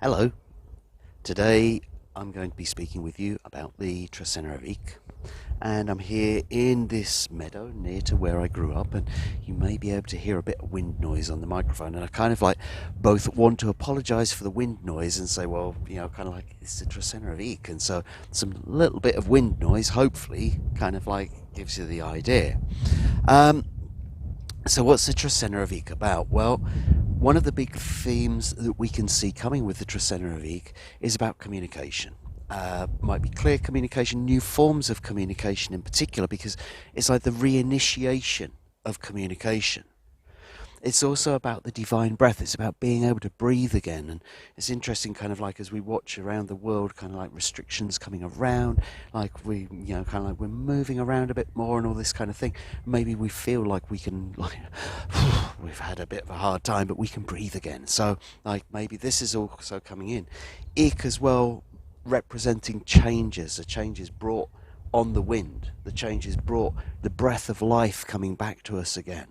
Hello. Today I'm going to be speaking with you about the Trecena of Aq'ab'al, and I'm here in this meadow near to where I grew up, and you may be able to hear a bit of wind noise on the microphone, and I kind of like both want to apologise for the wind noise and say, well, kind of like it's the Trecena of Aq'ab'al, and so some little bit of wind noise hopefully kind of like gives you the idea. So what's the Trecena of Aq'ab'al about? Well, one of the big themes that we can see coming with the Trecena of Aq'ab'al is about communication. Might be clear communication, new forms of communication in particular, because it's like the reinitiation of communication. It's also about the divine breath. It's about being able to breathe again. And it's interesting, kind of like as we watch around the world, kind of like restrictions coming around, like we, kind of like we're moving around a bit more and all this kind of thing. Maybe we feel like we can, like, we've had a bit of a hard time, but we can breathe again. So, like, maybe this is also coming in. Ik as well, representing changes, the changes brought on the wind, the changes brought the breath of life coming back to us again.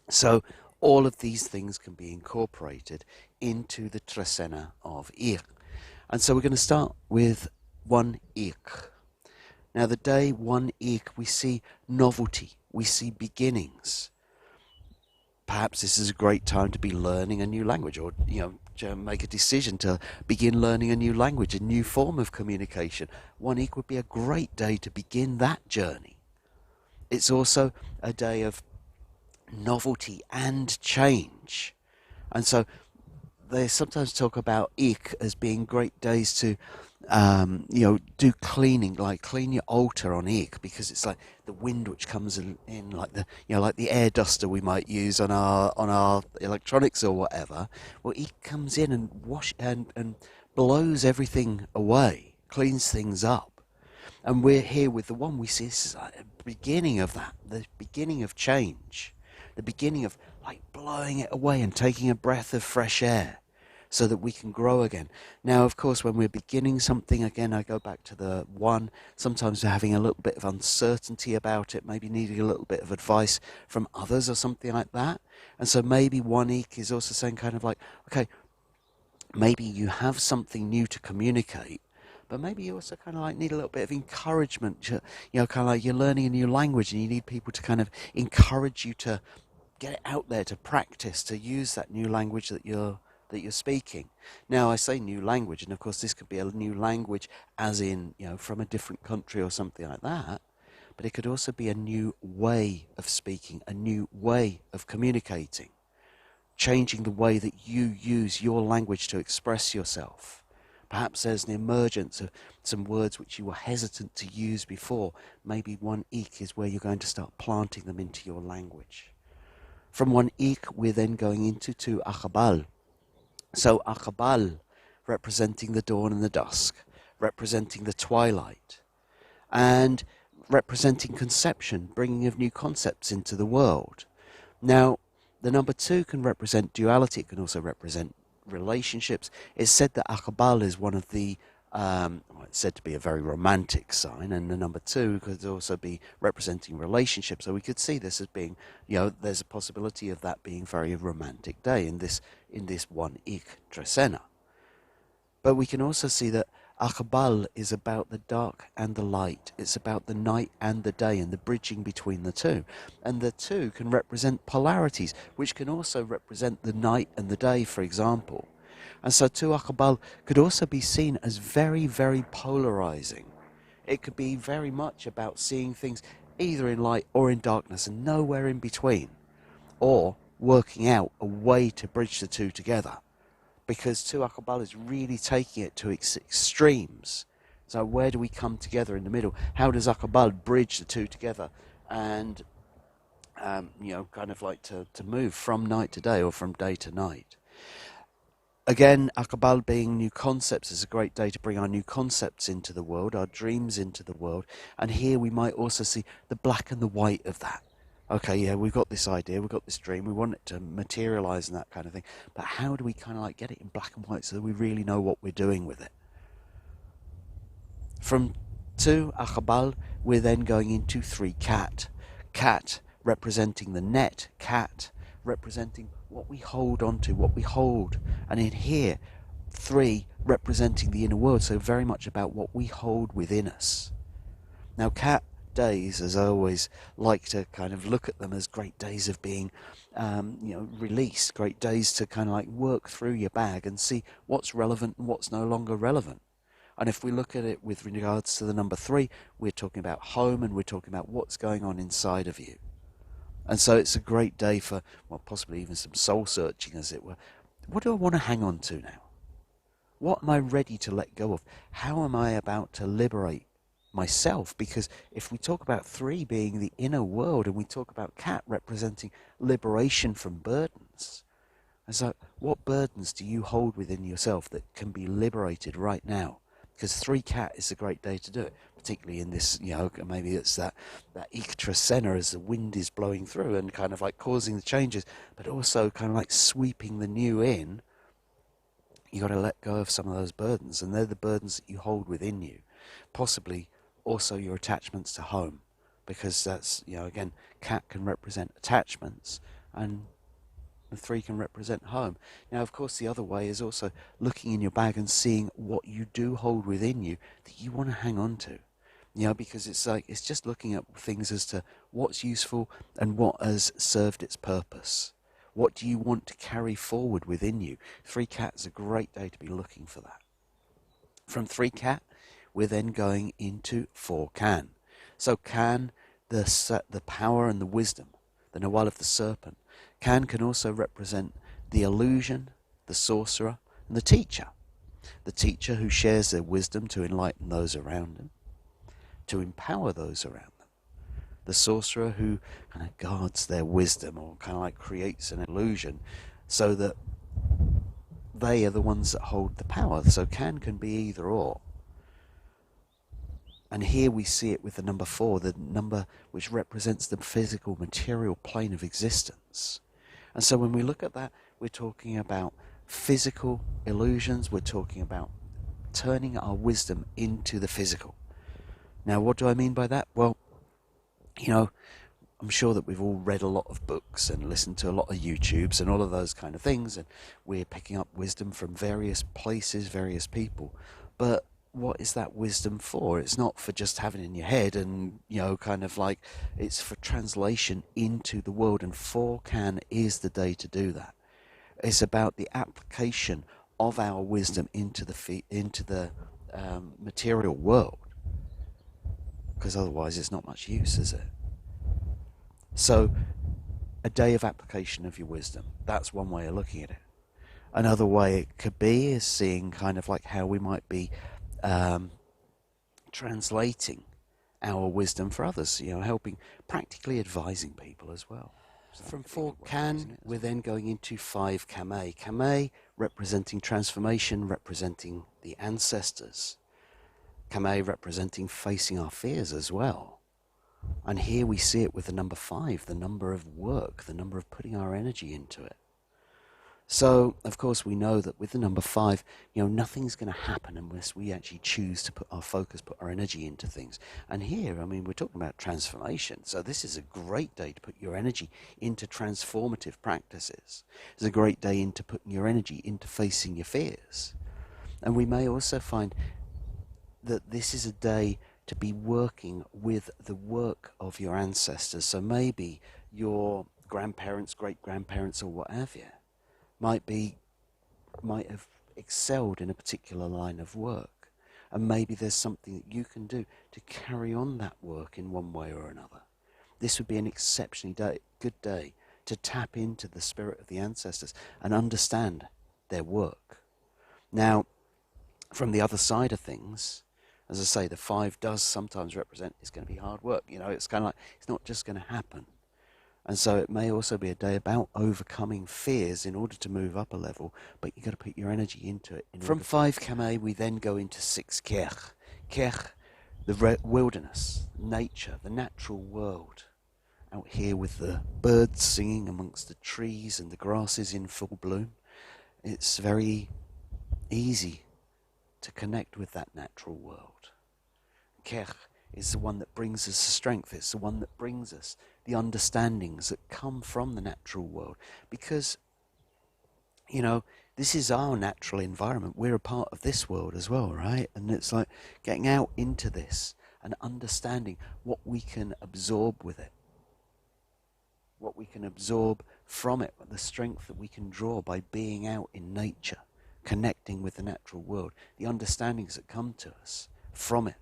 So all of these things can be incorporated into the Trecena of Aq'ab'al. And so we're going to start with 1 Aq'ab'al. Now the day 1 Aq'ab'al, we see novelty, we see beginnings. Perhaps this is a great time to be learning a new language, or to make a decision to begin learning a new language, a new form of communication. 1 Aq'ab'al would be a great day to begin that journey. It's also a day of novelty and change, and so they sometimes talk about Aq'ab'al as being great days to do cleaning, like clean your altar on Aq'ab'al, because it's like the wind which comes in like the like the air duster we might use on our electronics or whatever. Well, Aq'ab'al comes in and and blows everything away, cleans things up. And we're here with the one we see, this is like the beginning of that, the beginning of change, the beginning of like blowing it away and taking a breath of fresh air so that we can grow again. Now, of course, when we're beginning something again, I go back to the one, sometimes we're having a little bit of uncertainty about it, maybe needing a little bit of advice from others or something like that. And so maybe 1 Aq'ab'al is also saying kind of like, okay, maybe you have something new to communicate, but maybe you also kind of like need a little bit of encouragement. Kind of like you're learning a new language and you need people to kind of encourage you to get it out there, to practice, to use that new language that you're speaking. Now, I say new language, and of course this could be a new language as in, from a different country or something like that, but it could also be a new way of speaking, a new way of communicating, changing the way that you use your language to express yourself. Perhaps there's an emergence of some words which you were hesitant to use before. Maybe 1 Aq'ab'al is where you're going to start planting them into your language. From 1 Aq'ab'al, we're then going into 2 Aq'ab'al. So Aq'ab'al, representing the dawn and the dusk, representing the twilight, and representing conception, bringing of new concepts into the world. Now, the number 2 can represent duality. It can also represent relationships. It's said that Aq'ab'al is one of the it's said to be a very romantic sign, and the number 2 could also be representing relationships. So we could see this as being, there's a possibility of that being a very romantic day in this 1 Aq'ab'al Trecena. But we can also see that Aq'ab'al is about the dark and the light. It's about the night and the day and the bridging between the two. And the 2 can represent polarities, which can also represent the night and the day, for example. And so 2 Aq'ab'al could also be seen as very, very polarizing. It could be very much about seeing things either in light or in darkness and nowhere in between, or working out a way to bridge the 2 together. Because 2 Aq'ab'al is really taking it to its extremes. So where do we come together in the middle? How does Aq'ab'al bridge the 2 together and, kind of like to move from night to day or from day to night? Again, Aq'ab'al being new concepts is a great day to bring our new concepts into the world, our dreams into the world. And here we might also see the black and the white of that. Okay, yeah, we've got this idea, we've got this dream, we want it to materialize and that kind of thing. But how do we kind of like get it in black and white so that we really know what we're doing with it? From 2 Aq'ab'al, we're then going into 3 Cat. Cat representing the net, cat representing what we hold onto, what we hold. And in here, 3 representing the inner world, so very much about what we hold within us. Now, cat days, as I always like to kind of look at them as great days of being, released, great days to kind of like work through your bag and see what's relevant and what's no longer relevant. And if we look at it with regards to the number 3, we're talking about home and we're talking about what's going on inside of you. And so it's a great day for, well, possibly even some soul searching, as it were. What do I want to hang on to now? What am I ready to let go of? How am I about to liberate myself? Because if we talk about 3 being the inner world and we talk about cat representing liberation from burdens, it's like, what burdens do you hold within yourself that can be liberated right now? Because 3 cat is a great day to do it, particularly in this, maybe it's that Trecena as the wind is blowing through and kind of like causing the changes, but also kind of like sweeping the new in. You got to let go of some of those burdens, and they're the burdens that you hold within you. Possibly also your attachments to home, because that's, again, cat can represent attachments, and the 3 can represent home. Now, of course, the other way is also looking in your bag and seeing what you do hold within you that you want to hang on to. Because it's just looking at things as to what's useful and what has served its purpose. What do you want to carry forward within you? 3 cat is a great day to be looking for that. From 3 cat, we're then going into 4 can. So can, the power and the wisdom, the Nawal of the serpent. Can also represent the illusion, the sorcerer, and the teacher. The teacher who shares their wisdom to enlighten those around them, to empower those around them. The sorcerer who kind of guards their wisdom or kind of like creates an illusion so that they are the ones that hold the power. So can be either or. And here we see it with the number 4, the number which represents the physical material plane of existence. And so when we look at that, we're talking about physical illusions, we're talking about turning our wisdom into the physical. Now, what do I mean by that? Well, I'm sure that we've all read a lot of books and listened to a lot of YouTubes and all of those kind of things, and we're picking up wisdom from various places, various people. But what is that wisdom for? It's not for just having it in your head and, kind of like, it's for translation into the world, and 4 can is the day to do that. It's about the application of our wisdom into the material world, because otherwise it's not much use, is it? So a day of application of your wisdom, that's one way of looking at it. Another way it could be is seeing kind of like how we might be translating our wisdom for others, helping, practically advising people as well. So from 4 can, we're then going into 5 Kame. Kame representing transformation, representing the ancestors. Kame representing facing our fears as well. And here we see it with the number 5, the number of work, the number of putting our energy into it. So, of course, we know that with the number 5, nothing's going to happen unless we actually choose to put our focus, put our energy into things. And here, we're talking about transformation. So this is a great day to put your energy into transformative practices. It's a great day into putting your energy into facing your fears. And we may also find that this is a day to be working with the work of your ancestors. So maybe your grandparents, great-grandparents, or what have you, might have excelled in a particular line of work, and maybe there's something that you can do to carry on that work in one way or another. This would be an exceptionally good day to tap into the spirit of the ancestors and understand their work. Now, from the other side of things, as I say, the 5 does sometimes represent it's going to be hard work. It's kind of like, it's not just going to happen. And so it may also be a day about overcoming fears in order to move up a level, but you've got to put your energy into it. From 5 Kame, we then go into 6 Kech. Kech, the wilderness, nature, the natural world. Out here with the birds singing amongst the trees and the grasses in full bloom. It's very easy to connect with that natural world. Kech is the one that brings us the strength. It's the one that brings us the understandings that come from the natural world. Because, This is our natural environment. We're a part of this world as well, right? And it's like getting out into this and understanding what we can absorb with it, what we can absorb from it, the strength that we can draw by being out in nature, connecting with the natural world, the understandings that come to us from it.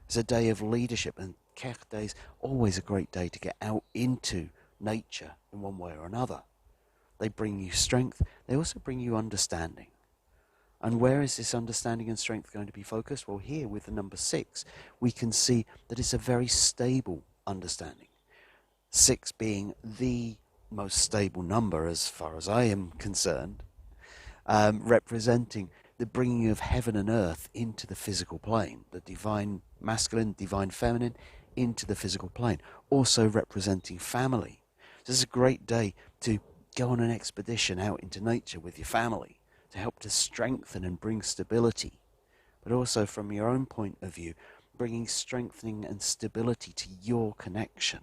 It's a day of leadership, and Kech Day is always a great day to get out into nature in one way or another. They bring you strength, they also bring you understanding. And where is this understanding and strength going to be focused? Well, here with the number 6, we can see that it's a very stable understanding. 6 being the most stable number as far as I am concerned, representing the bringing of heaven and earth into the physical plane, the divine masculine, divine feminine into the physical plane, also representing family. This is a great day to go on an expedition out into nature with your family to help to strengthen and bring stability, but also from your own point of view, bringing strengthening and stability to your connection.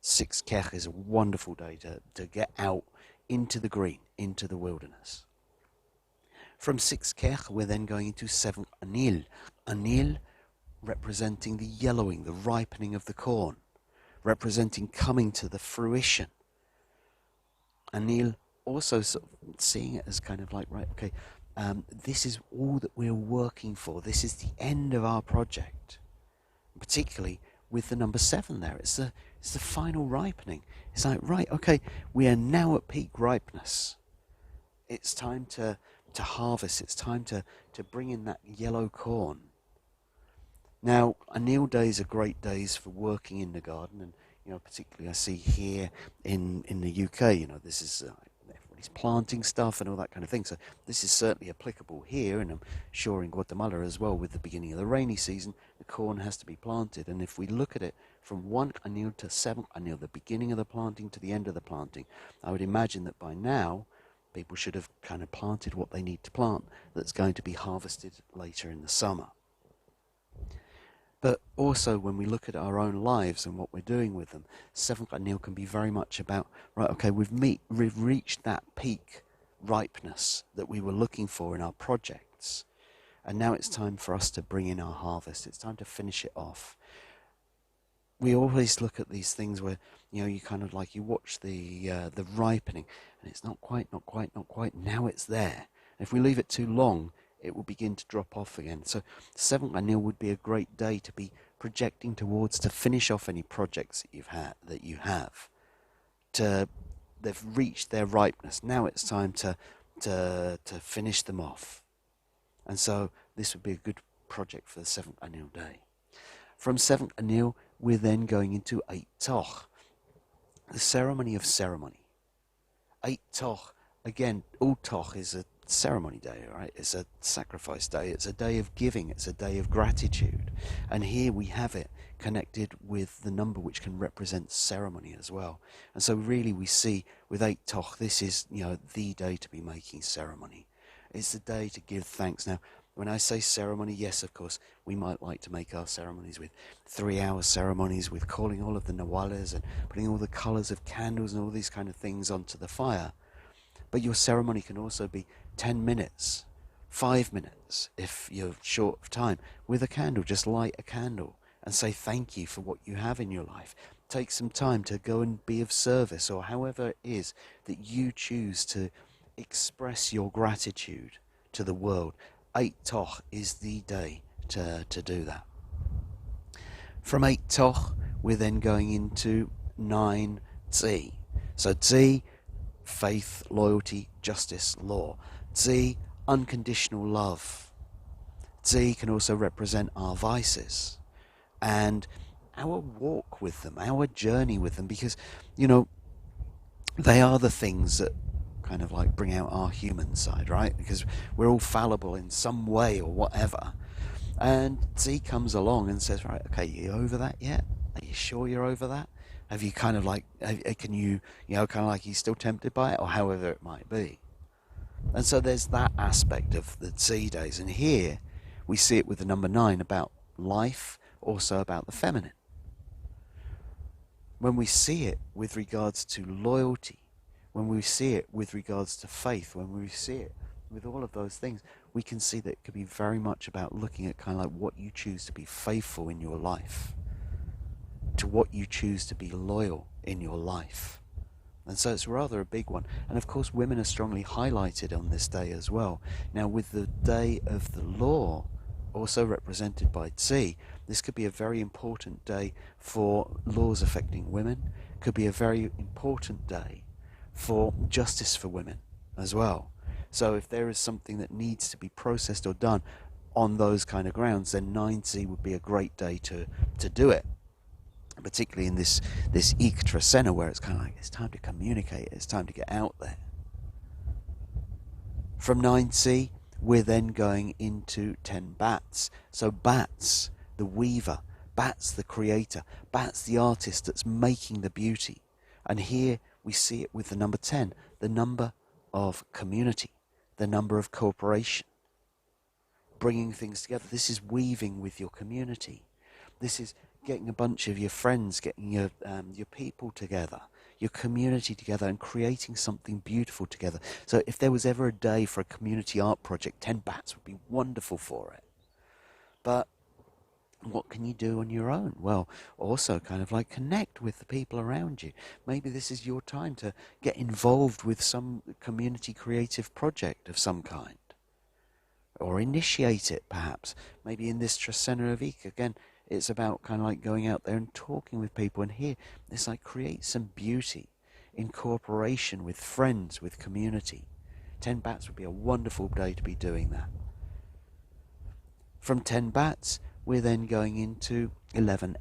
6 Kech is a wonderful day to get out into the green, into the wilderness. From 6 Kech, we're then going into 7 Anil. Anil representing the yellowing, the ripening of the corn, representing coming to the fruition. Anil also sort of seeing it as kind of like, right, okay, this is all that we're working for. This is the end of our project. Particularly with the number 7 there. It's the final ripening. It's like, right, okay, we are now at peak ripeness. It's time to harvest. It's time to bring in that yellow corn. Now, Anil days are great days for working in the garden, and particularly I see here in the UK, this is everybody's planting stuff and all that kind of thing. So this is certainly applicable here, and I'm sure in Guatemala as well. With the beginning of the rainy season, the corn has to be planted, and if we look at it from 1 Anil to 7 Anil, the beginning of the planting to the end of the planting, I would imagine that by now people should have kind of planted what they need to plant that's going to be harvested later in the summer. But also when we look at our own lives and what we're doing with them, 7th Anil can be very much about, right, okay, we've reached that peak ripeness that we were looking for in our projects. And now it's time for us to bring in our harvest. It's time to finish it off. We always look at these things where, you kind of like, you watch the ripening, and it's not quite, now it's there. And if we leave it too long, it will begin to drop off again. So 7th Anil would be a great day to be projecting towards, to finish off any projects that you have. They've reached their ripeness. Now it's time to finish them off. And so this would be a good project for the 7th Anil day. From 7th Anil, we're then going into 8 Toch, the ceremony of ceremony. 8 Toch, again, all Toch is a ceremony day, right? It's a sacrifice day. It's a day of giving. It's a day of gratitude. And here we have it connected with the number which can represent ceremony as well. And so really we see with 8 Toch, this is, the day to be making ceremony. It's the day to give thanks. Now, when I say ceremony, yes, of course, we might like to make our ceremonies with 3-hour ceremonies, with calling all of the nawales and putting all the colours of candles and all these kind of things onto the fire. But your ceremony can also be 10 minutes, 5 minutes, if you're short of time, with a candle. Just light a candle and say thank you for what you have in your life. Take some time to go and be of service, or however it is that you choose to express your gratitude to the world. 8 Toch is the day to do that. From 8 Toch, we're then going into 9 Tz'i. So Tz'i, faith, loyalty, justice, law. Tz'i, unconditional love. Tz'i can also represent our vices and our walk with them, our journey with them, because, they are the things that kind of like bring out our human side, right? Because we're all fallible in some way or whatever. And Tz'i comes along and says, right, okay, you over that yet? Are you sure you're over that? Have you kind of like, can you, kind of like you're still tempted by it, or however it might be. And so there's that aspect of the Tz'i days. And here we see it with the number 9 about life, also about the feminine. When we see it with regards to loyalty, when we see it with regards to faith, when we see it with all of those things, we can see that it could be very much about looking at kind of like what you choose to be faithful in your life, to what you choose to be loyal in your life. And so it's rather a big one. And of course, women are strongly highlighted on this day as well. Now, with the Day of the Law, also represented by Tz'i, this could be a very important day for laws affecting women, could be a very important day for justice for women as well. So if there is something that needs to be processed or done on those kind of grounds, then 9Tz'i would be a great day to do it. Particularly in this Trecena, where it's kind of like it's time to communicate, it's time to get out there. From 9Tz'i, we're then going into 10 Bats. So Bats, the weaver, Bats, the creator, Bats, the artist that's making the beauty. And here we see it with the number 10, the number of community, the number of cooperation, bringing things together. This is weaving with your community. This is getting a bunch of your friends, getting your people together, your community together, and creating something beautiful together. So if there was ever a day for a community art project, 10 Bats would be wonderful for it. But what can you do on your own? Well, also kind of like connect with the people around you. Maybe this is your time to get involved with some community creative project of some kind. Or initiate it, perhaps. Maybe in this Trecena Week, again, it's about kind of like going out there and talking with people. And here, it's like create some beauty in cooperation with friends, with community. 10 Bats would be a wonderful day to be doing that. From 10 Bats, we're then going into 11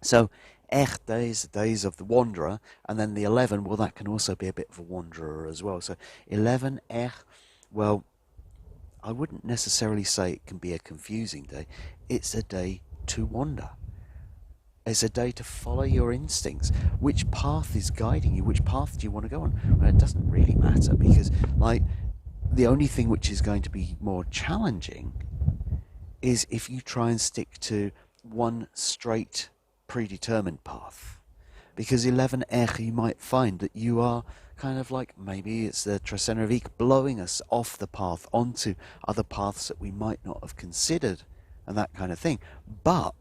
So, days, the days of the wanderer, and then the 11, well, that can also be a bit of a wanderer as well. So, 11 well, I wouldn't necessarily say it can be a confusing day. It's a day to wander. It's a day to follow your instincts. Which path is guiding you? Which path do you want to go on? Well, it doesn't really matter, because like the only thing which is going to be more challenging is if you try and stick to one straight predetermined path. Because 11 you might find that you are kind of like, maybe it's the Trecena Week blowing us off the path onto other paths that we might not have considered and that kind of thing. But,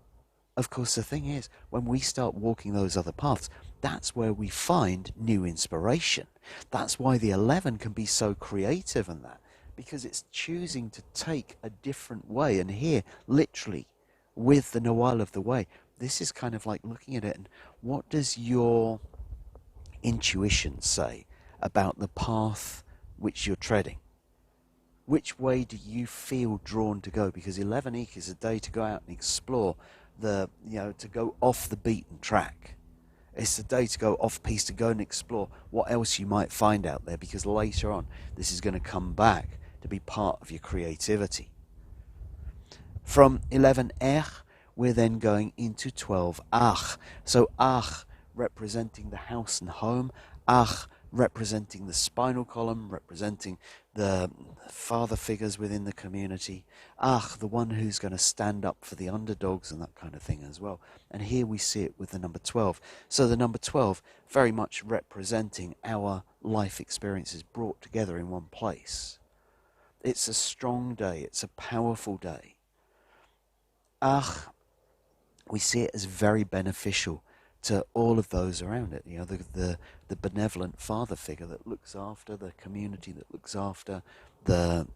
of course, the thing is, when we start walking those other paths, that's where we find new inspiration. That's why the 11 can be so creative in that, because it's choosing to take a different way. And here, literally, with the Noel of the Way, this is kind of like looking at it and what does your intuition say about the path which you're treading? Which way do you feel drawn to go? Because 11 is a day to go out and explore to go off the beaten track. It's a day to go off piste, to go and explore what else you might find out there, because later on this is going to come back to be part of your creativity. From 11 we're then going into 12 So representing the house and home, representing the spinal column, representing the father figures within the community, the one who's going to stand up for the underdogs and that kind of thing as well. And here we see it with the number 12. So the number 12 very much representing our life experiences brought together in one place. It's a strong day, it's a powerful day. We see it as very beneficial to all of those around it. The benevolent father figure that looks after the community, that looks after the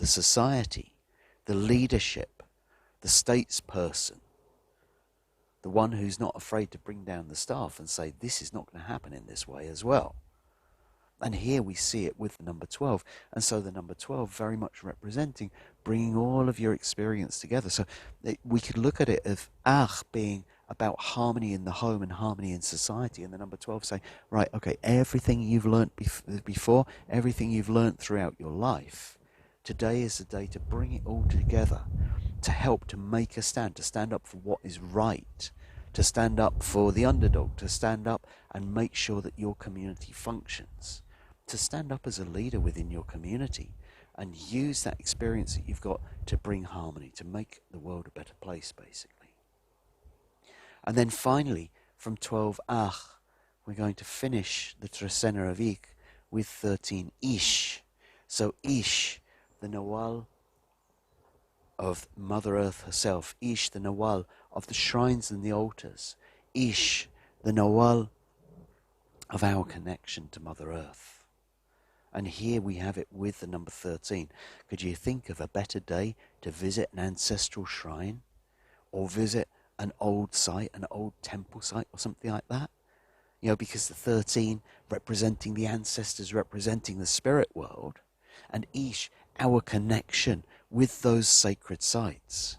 society, the leadership, the statesperson, the one who's not afraid to bring down the staff and say, this is not going to happen in this way as well. And here we see it with the number 12. And so the number 12 very much representing bringing all of your experience together. So we could look at it as being about harmony in the home and harmony in society. And the number 12 saying, right, okay, everything you've learnt before, everything you've learnt throughout your life, today is the day to bring it all together, to help to make a stand, to stand up for what is right, to stand up for the underdog, to stand up and make sure that your community functions, to stand up as a leader within your community and use that experience that you've got to bring harmony, to make the world a better place, basically. And then finally, from 12 we're going to finish the Trecena Week with 13 Ish. So Ish, the Nawal of Mother Earth herself, Ish, the Nawal of the shrines and the altars, Ish, the Nawal of our connection to Mother Earth. And here we have it with the number 13. Could you think of a better day to visit an ancestral shrine or visit an old site, an old temple site or something like that? You know, because the 13 representing the ancestors, representing the spirit world, and Ish, our connection with those sacred sites.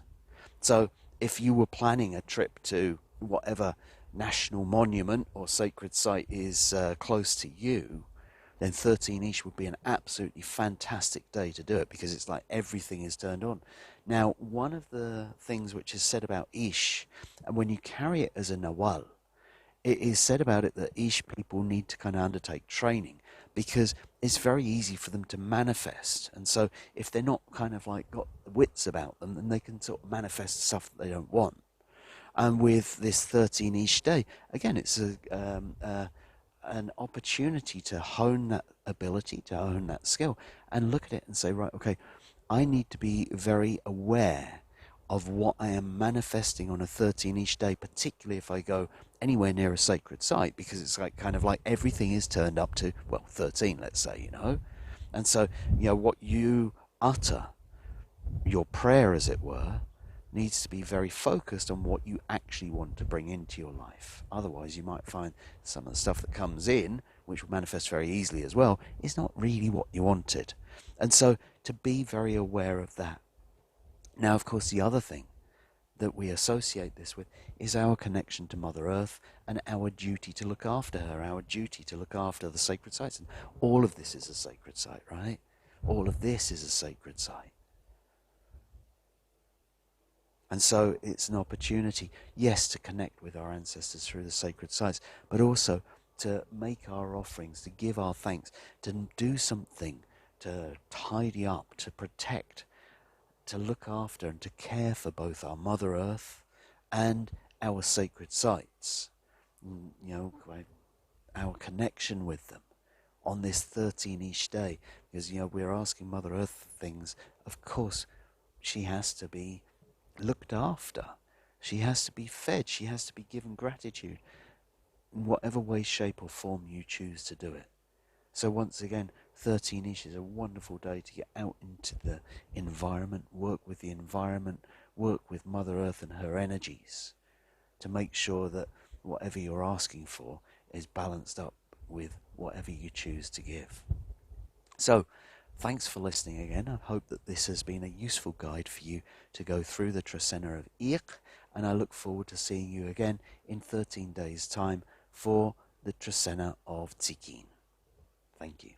So if you were planning a trip to whatever national monument or sacred site is close to you, then 13 Ish would be an absolutely fantastic day to do it, because it's like everything is turned on. Now, one of the things which is said about Ish, and when you carry it as a Nawal, it is said about it that Ish people need to kind of undertake training, because it's very easy for them to manifest. And so if they're not kind of like got wits about them, then they can sort of manifest stuff that they don't want. And with this 13 Ish day, again, it's an opportunity to hone that ability, to hone that skill, and look at it and say, right, okay, I need to be very aware of what I am manifesting on a 13 each day, particularly if I go anywhere near a sacred site, because it's like kind of like everything is turned up to, well, 13, let's say, you know. And so, you know, what you utter, your prayer, as it were, needs to be very focused on what you actually want to bring into your life. Otherwise, you might find some of the stuff that comes in, which will manifest very easily as well, is not really what you wanted. And so to be very aware of that. Now, of course, the other thing that we associate this with is our connection to Mother Earth and our duty to look after her, our duty to look after the sacred sites. And all of this is a sacred site, right? All of this is a sacred site. And so it's an opportunity, yes, to connect with our ancestors through the sacred sites, but also to make our offerings, to give our thanks, to do something, to tidy up, to protect, to look after and to care for both our Mother Earth and our sacred sites. You know, our connection with them on this 13 each day. Because, you know, we're asking Mother Earth things. Of course, she has to be looked after. She has to be fed. She has to be given gratitude in whatever way, shape or form you choose to do it. So once again, 13ish is a wonderful day to get out into the environment, work with the environment, work with Mother Earth and her energies to make sure that whatever you're asking for is balanced up with whatever you choose to give. So, thanks for listening again. I hope that this has been a useful guide for you to go through the Trecena of Aq'ab'al, and I look forward to seeing you again in 13 days' time for the Trecena of Tz'i. Thank you.